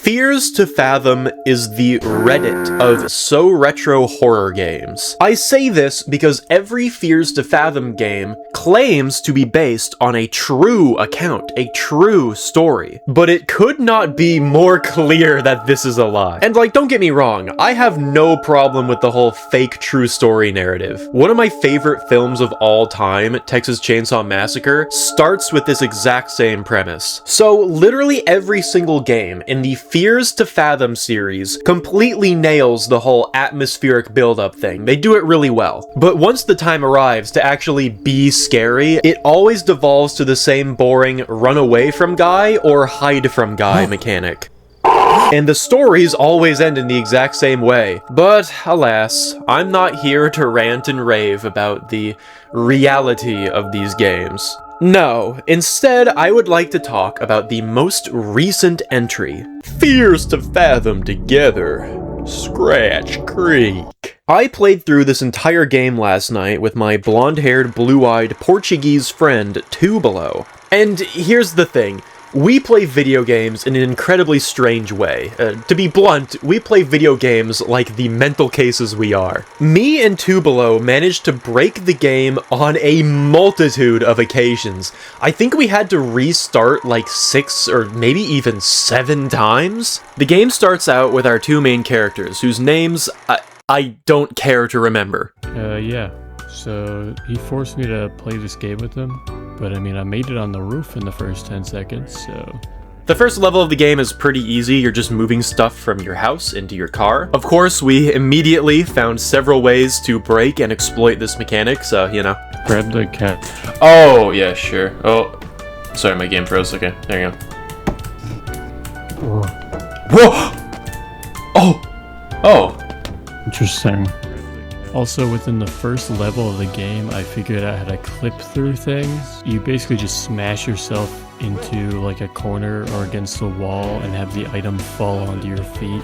Fears to Fathom is the Reddit of so retro horror games. I say this because every Fears to Fathom game claims to be based on a true account, a true story, but it could not be more clear that this is a lie. And like, don't get me wrong, I have no problem with the whole fake true story narrative. One of my favorite films of all time, Texas Chainsaw Massacre, starts with this exact same premise. So literally every single game in the Fears to Fathom series completely nails the whole atmospheric build-up thing. They do it really well. But once the time arrives to actually be scary, it always devolves to the same boring run away from guy or hide from guy mechanic. And the stories always end in the exact same way. But alas, I'm not here to rant and rave about the reality of these games. No, instead I would like to talk about the most recent entry, Fears to Fathom Together, Scratch Creek. I played through this entire game last night with my blonde-haired, blue-eyed Portuguese friend, Tubalo. And here's the thing. We play video games in an incredibly strange way. To be blunt, we play video games like the mental cases we are. Me and Tubalo managed to break the game on a multitude of occasions. I think we had to restart like 6 or maybe even 7 times. The game starts out with our two main characters, whose names I don't care to remember. Yeah. So he forced me to play this game with him, but I mean, I made it on the roof in the first 10 seconds, so... The first level of the game is pretty easy. You're just moving stuff from your house into your car. Of course, we immediately found several ways to break and exploit this mechanic, so, you know. Grab the cat. Oh, yeah, sure. Oh, sorry, my game froze. Okay, there you go. Whoa! Oh! Oh! Interesting. Also, within the first level of the game, I figured out how to clip through things. You basically just smash yourself into like a corner or against the wall and have the item fall onto your feet.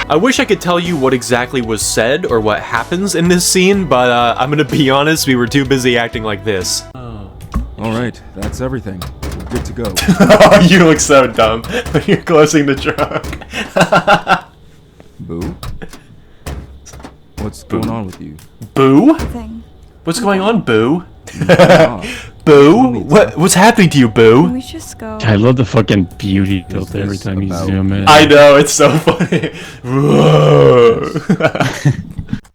I wish I could tell you what exactly was said or what happens in this scene, but I'm gonna be honest, we were too busy acting like this. Oh. Alright, that's everything. We're good to go. Oh, you look so dumb when you're closing the trunk. Boo? What's going on with you? Boo? Nothing. What's going on, Boo? Ah, Boo? What's happening to you, Can Boo? we just go? I love the fucking beauty filter every this time you about- zoom in. I know, it's so funny. Whoa.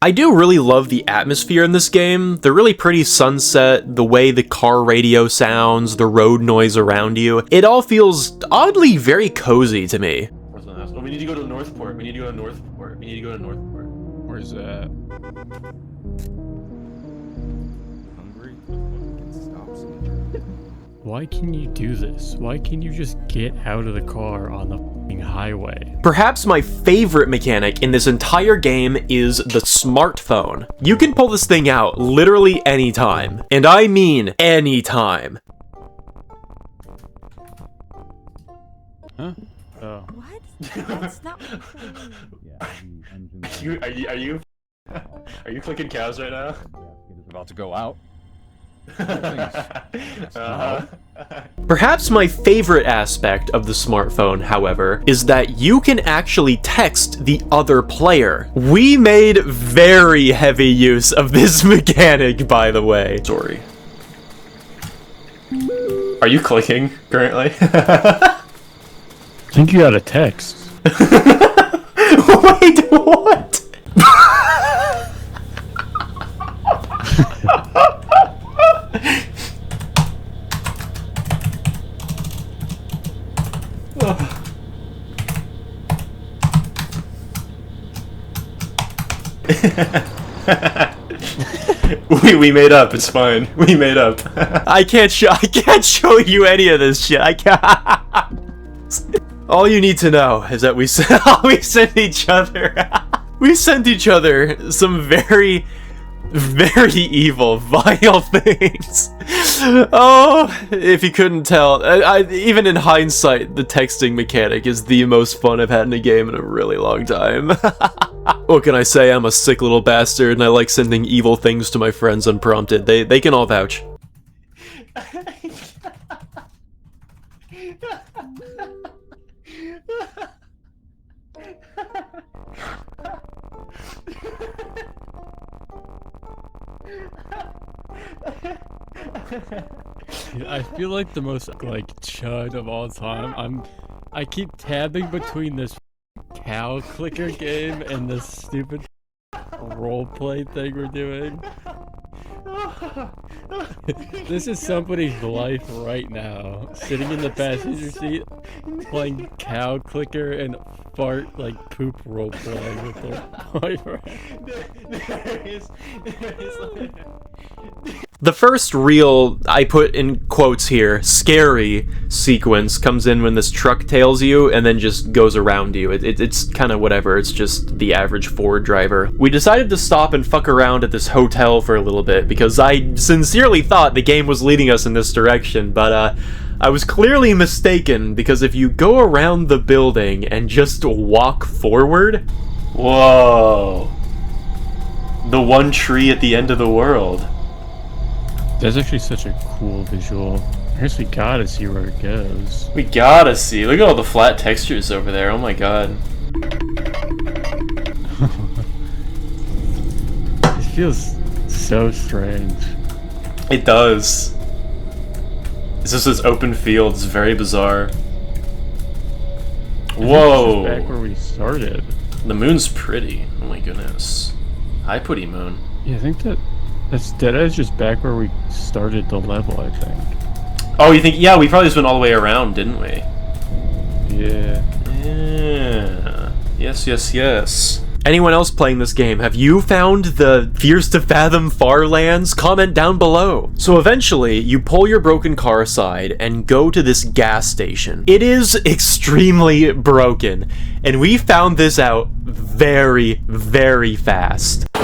I do really love the atmosphere in this game. The really pretty sunset, the way the car radio sounds, the road noise around you. It all feels oddly very cozy to me. Oh, we need to go to Northport. We need to go to Northport. We need to go to Northport. Where's that? hungry? Can stop some. Why can you do this? Why can you just get out of the car on the fucking highway? Perhaps my favorite mechanic in this entire game is the smartphone. You can pull this thing out literally anytime. And I mean anytime. Huh? Oh. What? That's not what I'm saying. Are you clicking cows right now? It's about to go out. Perhaps my favorite aspect of the smartphone, however, is that you can actually text the other player. We made very heavy use of this mechanic, by the way. Sorry. Are you clicking currently? I think you got a text. Wait, what? we made up. It's fine. We made up. I can't show you any of this shit. I can't. All you need to know is that we sent each other some very, very evil, vile things. Oh, if you couldn't tell, even in hindsight, the texting mechanic is the most fun I've had in a game in a really long time. What can I say? I'm a sick little bastard, and I like sending evil things to my friends unprompted. They can all vouch. I feel like the most like chud of all time. I keep tabbing between this cow clicker game and this stupid roleplay thing we're doing. This is somebody's life right now. Sitting in the passenger seat, playing cow clicker and fart like poop roleplay with their boyfriend. The first real, I put in quotes here, scary sequence comes in when this truck tails you and then just goes around you. It's kind of whatever, it's just the average Ford driver. We decided to stop and fuck around at this hotel for a little bit because I sincerely thought the game was leading us in this direction, but I was clearly mistaken because if you go around the building and just walk forward, whoa, the one tree at the end of the world. That's actually such a cool visual. I guess we gotta see where it goes. We gotta see. Look at all the flat textures over there. Oh my god. It feels so strange. It does. It's just this open field. It's very bizarre. Whoa. This is back where we started. The moon's pretty. Oh my goodness. Hi, pretty moon. Yeah, I think that's Deada's just back where we started the level, I think. Oh, you think? Yeah, we probably just went all the way around, didn't we? Yeah. Yeah. Yes, yes, yes. Anyone else playing this game, have you found the Fears to Fathom Farlands? Comment down below. So eventually, you pull your broken car aside and go to this gas station. It is extremely broken, and we found this out very, very fast. Oh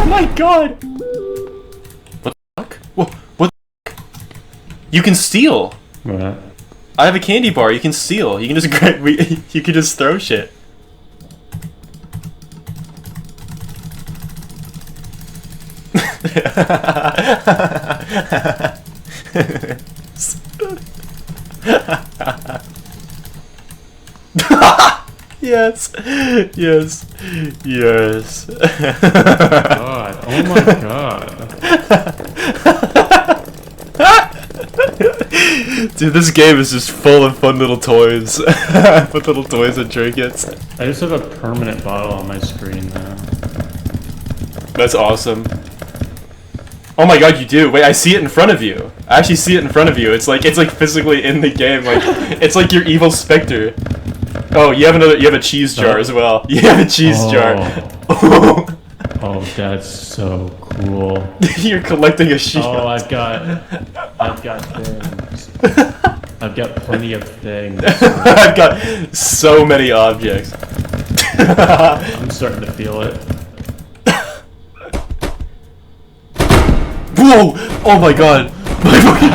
my god! What the fuck? What the fuck? You can steal! What? I have a candy bar, you can steal. You can just grab, you can just throw shit. Yes, yes, yes. God, oh my god. Dude, this game is just full of fun little toys. With little toys and trinkets. I just have a permanent bottle on my screen now. That's awesome. Oh my god, you do. Wait, I see it in front of you. I actually see it in front of you. It's like physically in the game. Like it's like your evil specter. Oh, you have a cheese jar as well. You have a cheese jar. Oh, that's so cool. You're collecting a sheet. Oh, I've got things. I've got plenty of things. I've got so many objects. I'm starting to feel it. Whoa! Oh my god! My fucking...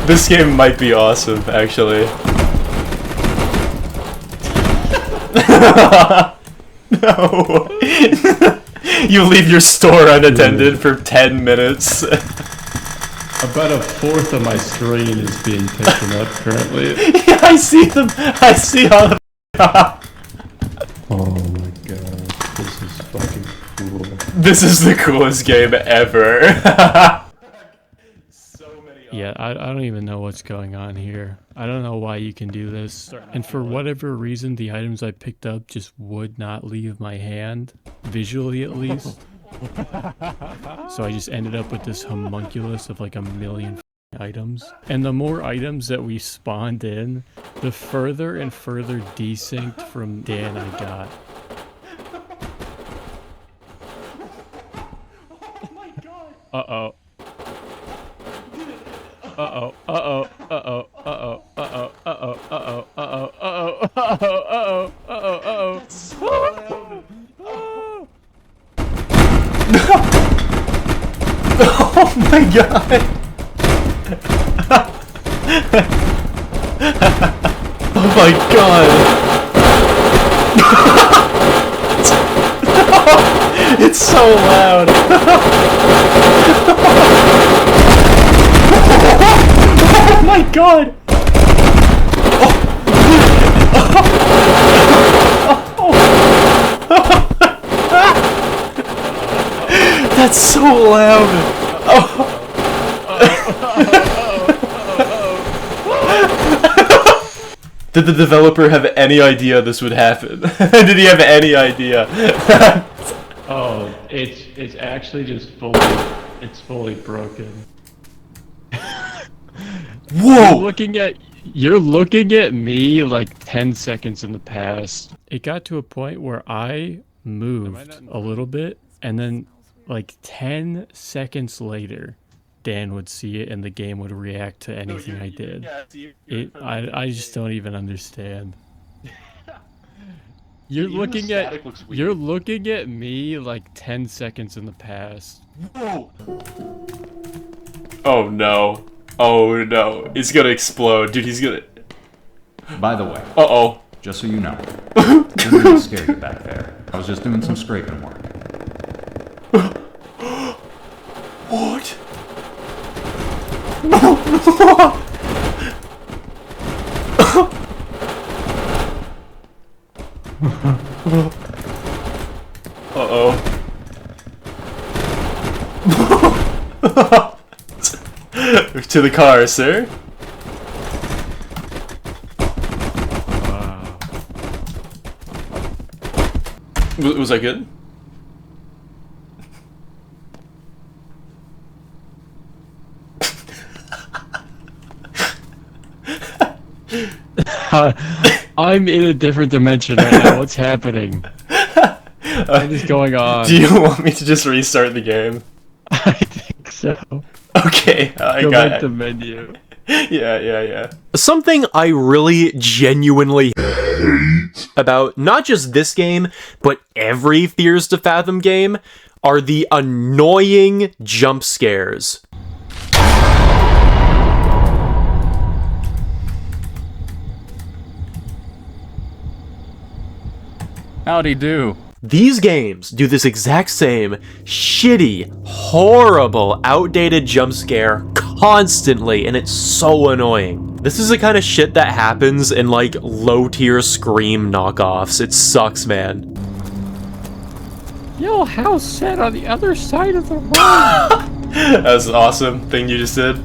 This game might be awesome, actually. No. You leave your store unattended for 10 minutes. About a fourth of my screen is being taken up currently. Yeah, I see them. I see all the... Oh my god, this is fucking cool. This is the coolest game ever. Yeah, I don't even know what's going on here. I don't know why you can do this. And for whatever reason, the items I picked up just would not leave my hand, visually at least. So I just ended up with this homunculus of like a million items. And the more items that we spawned in, the further and further desynced from Dan I got. Oh my god. Uh-oh. Uh-oh, uh-oh, uh-oh, uh-oh, uh-oh, uh-oh, uh-oh, uh-oh, uh-oh, uh-oh, uh-oh, uh-oh, uh-oh. Oh my god. Oh my god. It's so loud. Oh my god! That's so loud. Oh. Did the developer have any idea this would happen? Did he have any idea? Oh, it's actually just fully broken. Whoa! You're looking at me like 10 seconds in the past. It got to a point where I moved a little bit, and then like 10 seconds later, Dan would see it and the game would react to anything I did. I just don't even understand. You're looking at me like 10 seconds in the past. Whoa! Oh no. Oh no. He's gonna explode. Dude, he's gonna... By the way, Uh-oh. just so you know, didn't really scare you back there. I was just doing some scraping work. What? Uh-oh. To the car, sir. Wow. Was that good? I'm in a different dimension right now. What's happening? What is going on? Do you want me to just restart the game? I think so. Okay, I Go got back it. to menu. Yeah. Something I really genuinely hate about not just this game, but every Fears to Fathom game are the annoying jump scares. Howdy do. These games do this exact same shitty, horrible, outdated jump scare constantly, and it's so annoying. This is the kind of shit that happens in like low-tier Scream knockoffs. It sucks, man. Yo, house set on the other side of the road. That was an awesome thing you just did.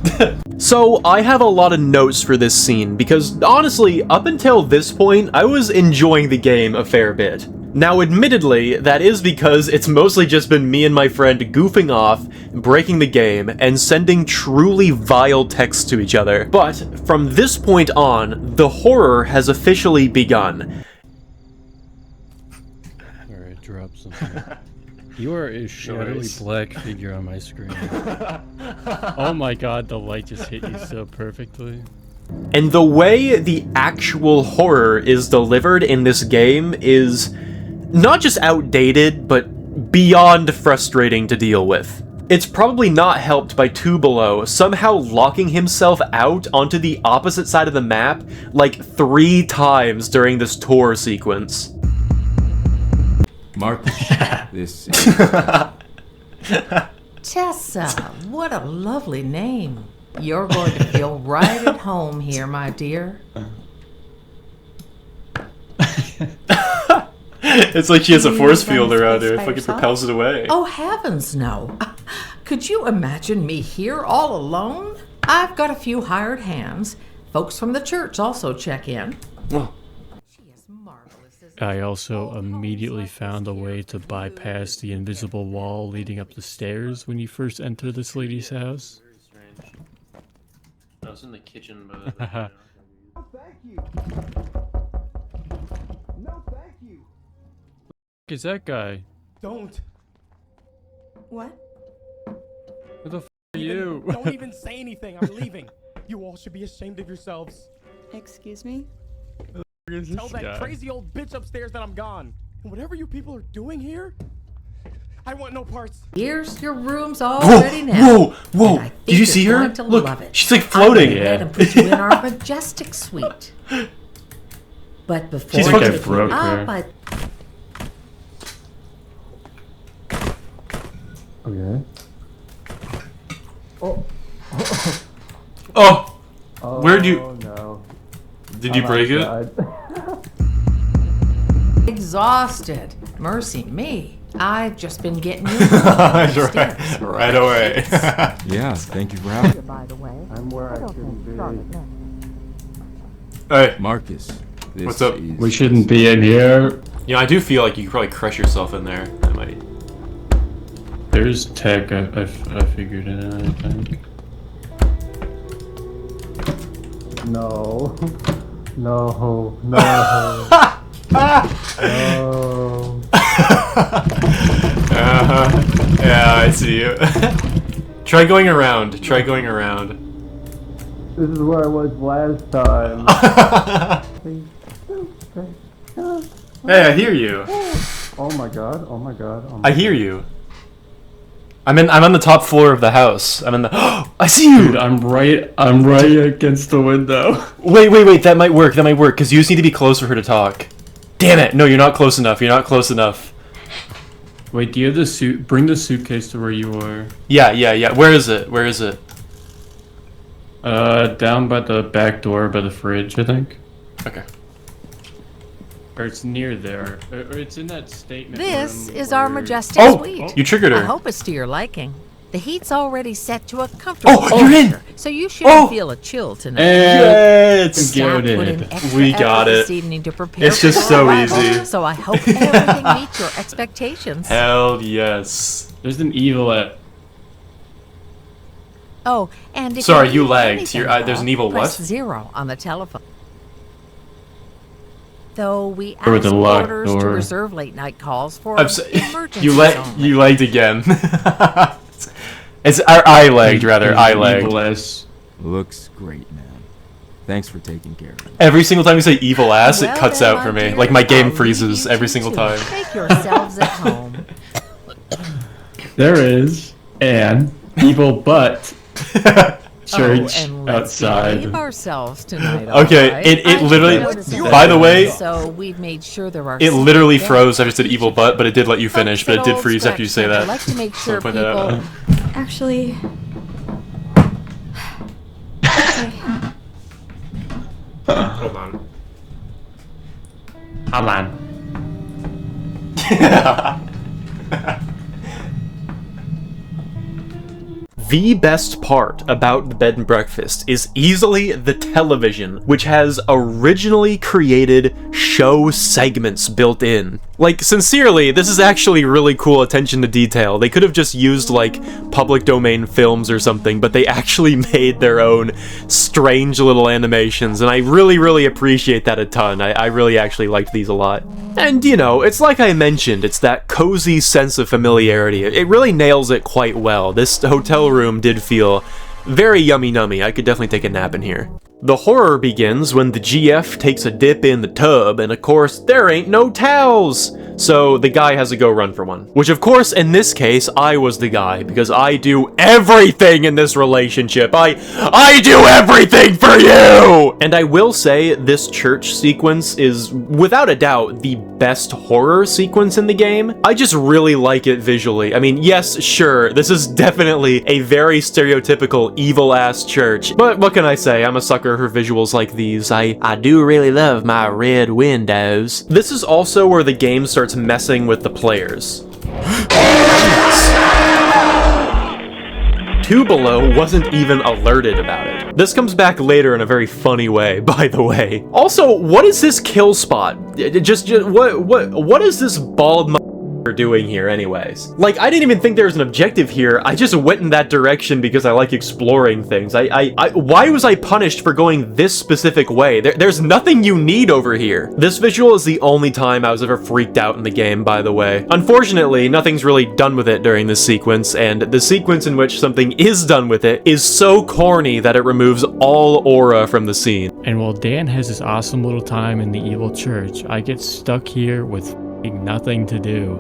So, I have a lot of notes for this scene, because honestly, up until this point, I was enjoying the game a fair bit. Now, admittedly, that is because it's mostly just been me and my friend goofing off, breaking the game, and sending truly vile texts to each other. But, from this point on, the horror has officially begun. Alright, drop something. You are a shadowy black figure on my screen. Oh my god, the light just hit you so perfectly. And the way the actual horror is delivered in this game is not just outdated, but beyond frustrating to deal with. It's probably not helped by Tubalo somehow locking himself out onto the opposite side of the map like 3 times during this tour sequence. Mark, this is... Tessa, what a lovely name. You're going to feel right at home here, my dear. It's like she has a force field around her. It By fucking yourself? propels it away. Oh, heavens, no. Could you imagine me here all alone? I've got a few hired hands. Folks from the church also check in. Oh. She is marvelous, isn't I she? also All the immediately homes found a way to bypass the invisible wall leading up the stairs when you first enter this lady's house. Very strange. I was in the kitchen, but... No, thank you. No, thank you. Is that guy? Don't. What? Who the f are you? Don't even say anything. I'm leaving. You all should be ashamed of yourselves. Excuse me? Who is Tell this that guy? crazy old bitch upstairs that I'm gone. And whatever you people are doing here, I want no parts. Here's your rooms all ready now. Whoa! And I think Did you see you're her? going to Look, love it. she's like I'm floating. gonna go ahead and put you in our majestic suite. But before She's I fucking take you broke up, her. Okay. Oh! Where'd you... no. Did you break it? exhausted. Mercy me. I've just been getting you right away. Yeah, thank you for having me. By the way, I'm where I shouldn't be. Hey, Marcus, this What's up? is... We shouldn't be in here. you know, I do feel like you could probably crush yourself in there. I might. There's tech. I figured it out, I think. No. No. No. No. Yeah, I see you. Try going around. Try going around. This is where I was last time. Hey, I hear you. Oh my god, oh my god, oh my I hear you. I'm on the top floor of the house. I'm in the. I see you. Dude, I'm right against the window. Wait. That might work. Because you just need to be close for her to talk. Damn it! No, you're not close enough. You're not close enough. Wait, do you have the suit? Bring the suitcase to where you are. Yeah. Where is it? Down by the back door by the fridge, I think. Okay. Or it's near there. Or it's in that statement This room is our where- majestic Oh, suite. you triggered I her. hope it's to your liking. The heat's already set to a comfortable Oh, you're in! temperature, so you shouldn't Oh! feel a chill tonight. And Staff get put in it. extra We effort got this it. evening to prepare It's for just your so arrival, easy. So I hope everything meets your expectations. Hell yes. There's an evil at. Oh, and if Sorry, need you lagged. anything, You're- there's an evil press what? 0 on the telephone. Though we Or ask the locked orders to door. reserve late night calls for I'm emergencies you only. lagged again. It's I lagged rather. I lagged. Evil ass. Looks great, man. Thanks for taking care of me. Every single time you say evil ass, Well it cuts then, out for my me. dear, Like my game I'll leave freezes you every two single to time. Make yourselves at home. There is an evil butt church and let's outside. behave ourselves tonight. Okay, all right? it I literally- noticed that. by the way, so we've made sure there are. It literally some froze after I said evil butt, but it did let you folks finish. But it at did Old freeze after you say Scratch that. Camp like to make sure point that out. people. Actually, Hold on. Hold on. The best part about the bed and breakfast is easily the television, which has originally created show segments built in. Like, sincerely, this is actually really cool attention to detail. They could have just used, like, public domain films or something, but they actually made their own strange little animations, and I really appreciate that a ton. I really actually liked these a lot. And, you know, it's like I mentioned, it's that cozy sense of familiarity. It really nails it quite well. This hotel room did feel very yummy-nummy. I could definitely take a nap in here. The horror begins when the GF takes a dip in the tub, and of course, there ain't no towels! So the guy has to go run for one. Which of course, in this case, I was the guy, because I do everything in this relationship. I do everything for you! And I will say, this church sequence is, without a doubt, the best horror sequence in the game. I just really like it visually. I mean, yes, sure, this is definitely a very stereotypical evil-ass church, but what can I say? I'm a sucker for visuals like these. I do really love my red windows. This is also where the game starts messing with the players. Two Below wasn't even alerted about it. This comes back later in a very funny way, by the way. Also, what is this kill spot? What is this bald doing here anyways? Like, I didn't even think there was an objective here. I just went in that direction because I like exploring things. Why was I punished for going this specific way? There's nothing you need over here. This visual is the only time I was ever freaked out in the game, by the way. Unfortunately, nothing's really done with it during this sequence, and the sequence in which something is done with it is so corny that it removes all aura from the scene. And while Dan has this awesome little time in the evil church, I get stuck here with nothing to do.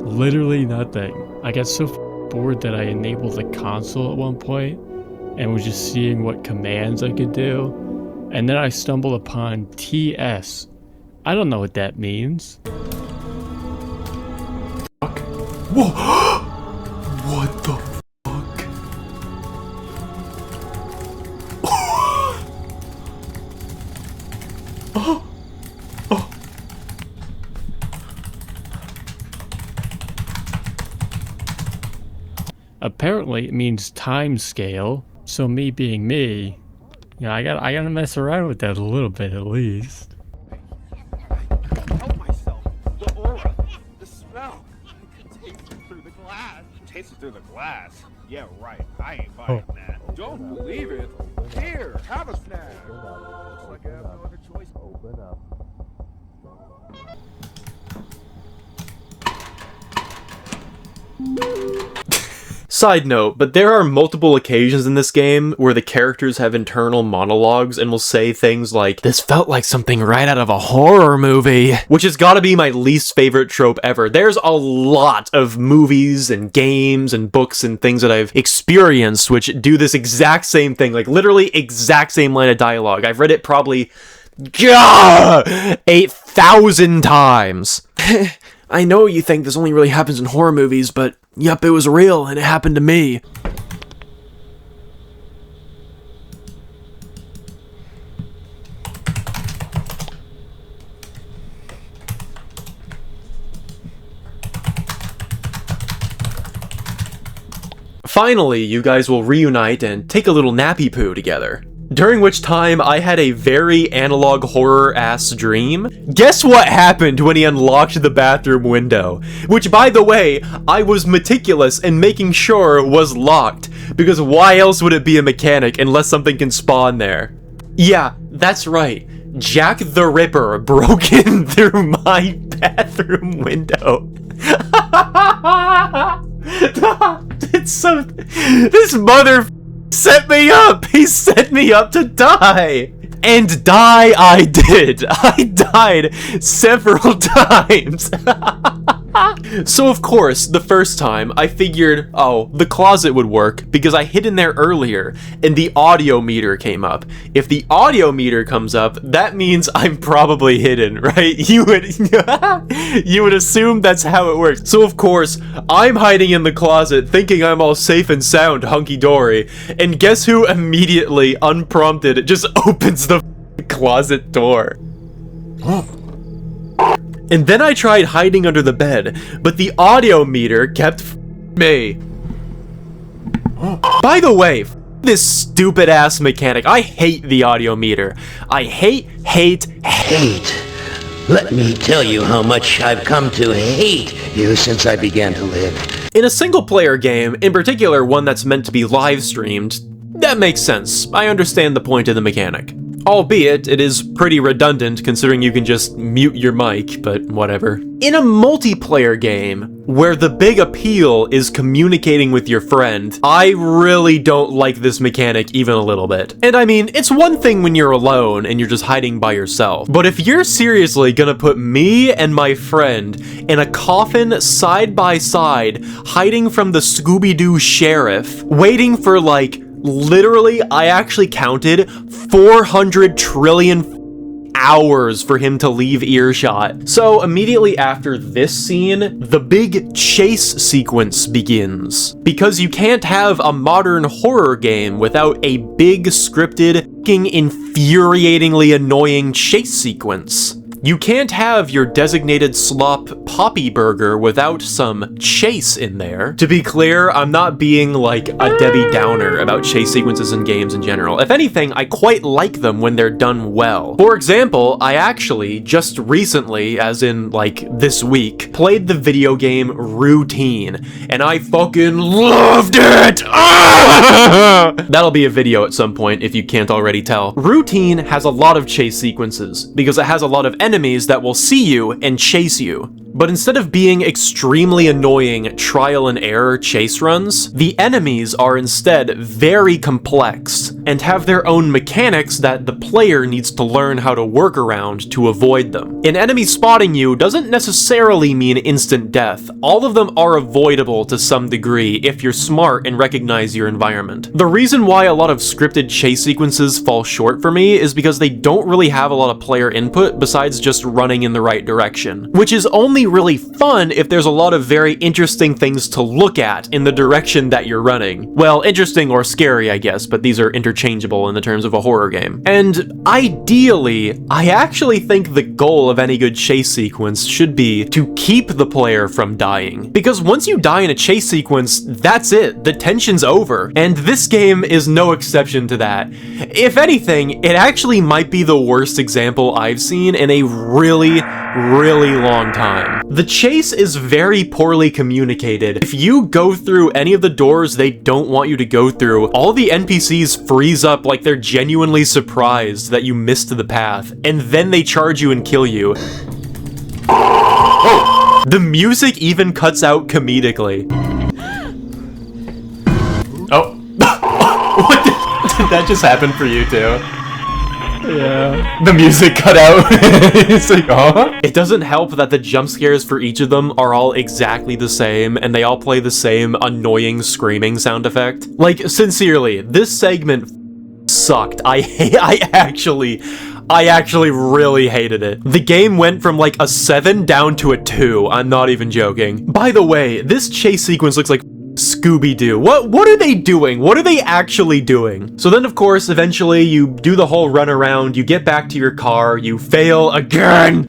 Literally nothing. I got so bored that I enabled the console at one point and was just seeing what commands I could do. And then I stumbled upon TS. I don't know what that means. Whoa! What the fuck? apparently it means time scale. So me being me, you know, I gotta mess around with that a little bit at least. Help myself. The aura. The smell. I can taste it through the glass. Taste it through the glass? Yeah, right. I ain't buying that. Don't believe it. Here, have a snack. Looks like I have no other choice. Open up. Side note, but there are multiple occasions in this game where the characters have internal monologues and will say things like, "This felt like something right out of a horror movie," which has gotta be my least favorite trope ever. There's a lot of movies and games and books and things that I've experienced which do this exact same thing, like literally exact same line of dialogue. I've read it probably 8,000 times. I know you think this only really happens in horror movies, but yep, it was real and it happened to me. Finally, you guys will reunite and take a little nappy poo together. During which time, I had a very analog horror-ass dream. Guess what happened when he unlocked the bathroom window? Which, by the way, I was meticulous in making sure was locked, because why else would it be a mechanic unless something can spawn there? Yeah, that's right. Jack the Ripper broke in through my bathroom window. This mother set me up! He set me up to die! And die I did! I died several times! So of course, the first time, I figured, oh, the closet would work because I hid in there earlier, and the audio meter came up. If the audio meter comes up, that means I'm probably hidden, right? You would assume that's how it works. So of course, I'm hiding in the closet, thinking I'm all safe and sound, hunky-dory, and guess who immediately, unprompted, just opens the closet door? And then I tried hiding under the bed, but the audio meter kept me. By the way, this stupid ass mechanic. I hate the audio meter. I hate. Let me tell you how much I've come to hate you since I began to live. In a single player game, in particular one that's meant to be live streamed, that makes sense. I understand the point of the mechanic. Albeit, it is pretty redundant considering you can just mute your mic, but whatever. In a multiplayer game, where the big appeal is communicating with your friend, I really don't like this mechanic even a little bit. And I mean, it's one thing when you're alone and you're just hiding by yourself, but if you're seriously gonna put me and my friend in a coffin side by side, hiding from the Scooby-Doo sheriff, waiting for like, literally, I actually counted 400 trillion hours for him to leave earshot. So immediately after this scene, the big chase sequence begins. Because you can't have a modern horror game without a big scripted, infuriatingly annoying chase sequence. You can't have your designated slop Poppy Burger without some chase in there. To be clear, I'm not being like a Debbie Downer about chase sequences in games in general. If anything, I quite like them when they're done well. For example, I actually, just recently, as in like this week, played the video game Routine, and I fucking loved it! That'll be a video at some point if you can't already tell. Routine has a lot of chase sequences, because it has a lot of enemies that will see you and chase you. But instead of being extremely annoying trial and error chase runs, the enemies are instead very complex and have their own mechanics that the player needs to learn how to work around to avoid them. An enemy spotting you doesn't necessarily mean instant death. All of them are avoidable to some degree if you're smart and recognize your environment. The reason why a lot of scripted chase sequences fall short for me is because they don't really have a lot of player input besides just running in the right direction, which is only only really fun if there's a lot of very interesting things to look at in the direction that you're running. Well, interesting or scary, I guess, but these are interchangeable in the terms of a horror game. And ideally, I actually think the goal of any good chase sequence should be to keep the player from dying. Because once you die in a chase sequence, that's it. The tension's over. And this game is no exception to that. If anything, it actually might be the worst example I've seen in a really long time. The chase is very poorly communicated. If you go through any of the doors they don't want you to go through, all the NPCs freeze up like they're genuinely surprised that you missed the path, and then they charge you and kill you. Oh! The music even cuts out comedically. Oh. What did that just happen for you too? Yeah. The music cut out. It's like, huh? It doesn't help that the jump scares for each of them are all exactly the same, and they all play the same annoying screaming sound effect. Like, sincerely, this segment sucked. I actually really hated it. The game went from like a 7 down to a 2. I'm not even joking. By the way, this chase sequence looks like Scooby-Doo. What are they doing? What are they actually doing? So then, of course, eventually you do the whole run around, you get back to your car, you fail again.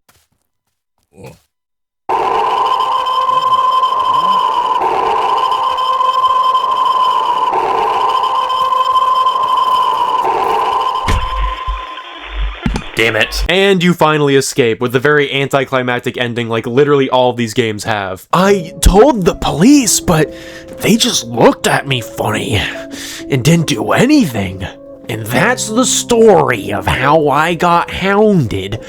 Damn it. And you finally escape with the very anticlimactic ending like literally all of these games have. I told the police, but they just looked at me funny and didn't do anything. And that's the story of how I got hounded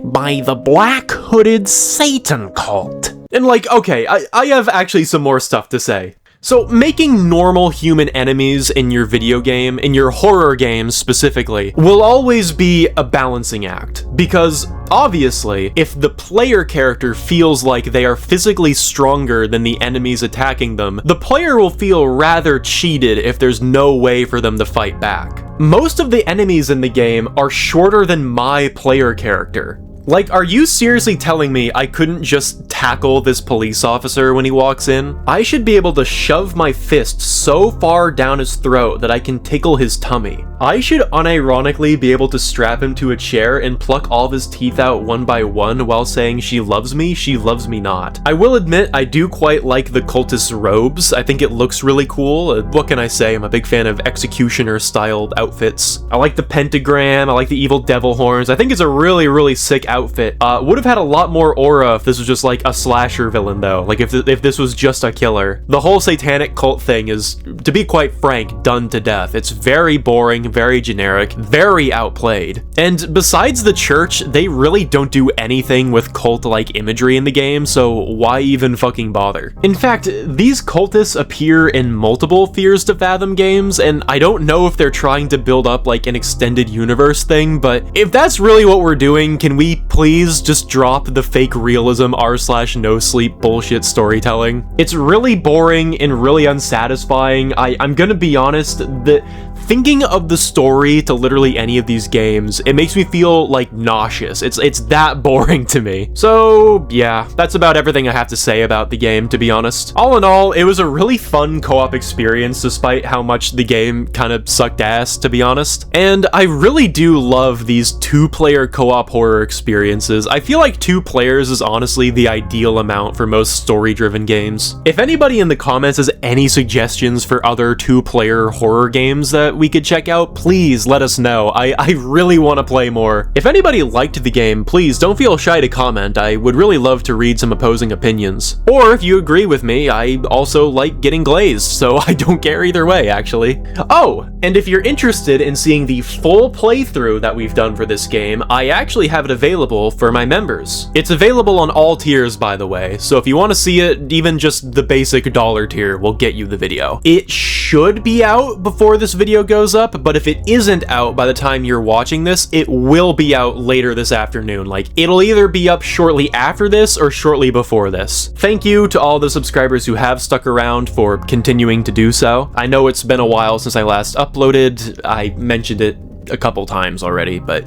by the Black Hooded Satan cult. And like, okay, I have actually some more stuff to say. So, making normal human enemies in your video game, in your horror games specifically, will always be a balancing act. Because, obviously, if the player character feels like they are physically stronger than the enemies attacking them, the player will feel rather cheated if there's no way for them to fight back. Most of the enemies in the game are shorter than my player character. Like, are you seriously telling me I couldn't just tackle this police officer when he walks in? I should be able to shove my fist so far down his throat that I can tickle his tummy. I should unironically be able to strap him to a chair and pluck all of his teeth out one by one while saying she loves me not. I will admit I do quite like the cultist's robes. I think it looks really cool. What can I say? I'm a big fan of executioner styled outfits. I like the pentagram, I like the evil devil horns. I think it's a really sick outfit. Would have had a lot more aura if this was just like a slasher villain though. Like if this was just a killer. The whole satanic cult thing is, to be quite frank, done to death. It's very boring, very generic, very outplayed. And besides the church, they really don't do anything with cult-like imagery in the game, so why even fucking bother? In fact, these cultists appear in multiple Fears to Fathom games, and I don't know if they're trying to build up like an extended universe thing, but if that's really what we're doing, can we please just drop the fake realism r/no sleep bullshit storytelling? It's really boring and really unsatisfying. I'm gonna be honest, that thinking of the story to literally any of these games, it makes me feel like nauseous. It's that boring to me. So yeah, that's about everything I have to say about the game, to be honest. All in all, it was a really fun co-op experience despite how much the game kind of sucked ass, to be honest. And I really do love these two-player co-op horror experiences. I feel like 2 players is honestly the ideal amount for most story-driven games. If anybody in the comments has any suggestions for other 2-player horror games that we could check out, please let us know. I really want to play more. If anybody liked the game, please don't feel shy to comment. I would really love to read some opposing opinions. Or if you agree with me, I also like getting glazed, so I don't care either way, actually. Oh, and if you're interested in seeing the full playthrough that we've done for this game, I actually have it available for my members. It's available on all tiers, by the way, so if you want to see it, even just the basic $1 tier will get you the video. It should be out before this video goes up, but if it isn't out by the time you're watching this, it will be out later this afternoon. Like, it'll either be up shortly after this or shortly before this. Thank you to all the subscribers who have stuck around for continuing to do so. I know it's been a while since I last uploaded. I mentioned it a couple times already, but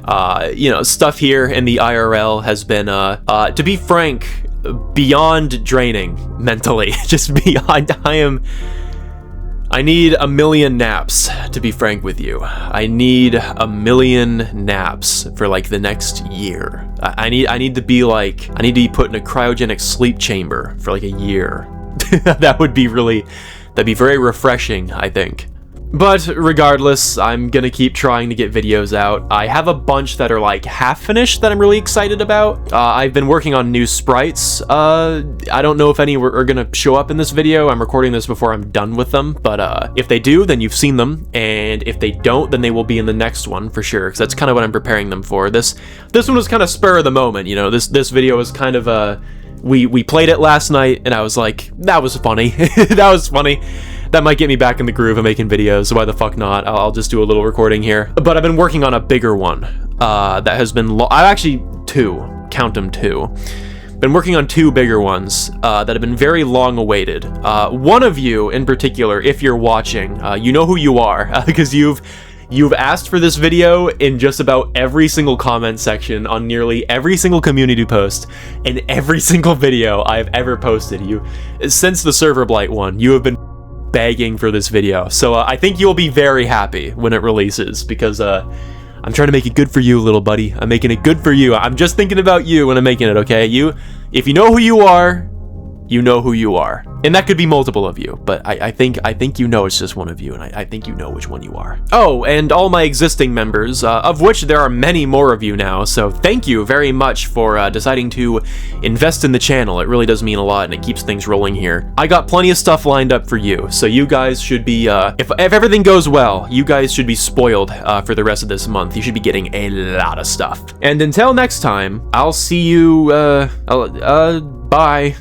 you know, stuff here in the IRL has been to be frank, beyond draining mentally. Just beyond. I need a million naps, to be frank with you. I need a million naps for like the next year. I need to be put in a cryogenic sleep chamber for like a year. That'd be very refreshing, I think. But regardless, I'm gonna keep trying to get videos out. I have a bunch that are like half finished that I'm really excited about. I've been working on new sprites. I don't know if any are gonna show up in this video. I'm recording this before I'm done with them, but if they do, then you've seen them, and if they don't, then they will be in the next one for sure, because that's kind of what I'm preparing them for. This one was kind of spur of the moment, you know. This video was kind of we played it last night, and I was like, that was funny. That was funny. That might get me back in the groove of making videos, so why the fuck not? I'll just do a little recording here. But I've been working on a bigger one that has been count them two. Been working on two bigger ones that have been very long awaited. One of you in particular, if you're watching, you know who you are, because you've asked for this video in just about every single comment section on nearly every single community post and every single video I've ever posted. Since the server blight one, you have been begging for this video, so I think you'll be very happy when it releases, because I'm trying to make it good for you, little buddy. I'm making it good for you. I'm just thinking about you when I'm making it, okay? If you know who you are, you know who you are. And that could be multiple of you, but I think you know it's just one of you, and I think you know which one you are. Oh, and all my existing members, of which there are many more of you now, so thank you very much for deciding to invest in the channel. It really does mean a lot, and it keeps things rolling here. I got plenty of stuff lined up for you, so you guys should be, if everything goes well, you guys should be spoiled for the rest of this month. You should be getting a lot of stuff. And until next time, I'll see you, bye.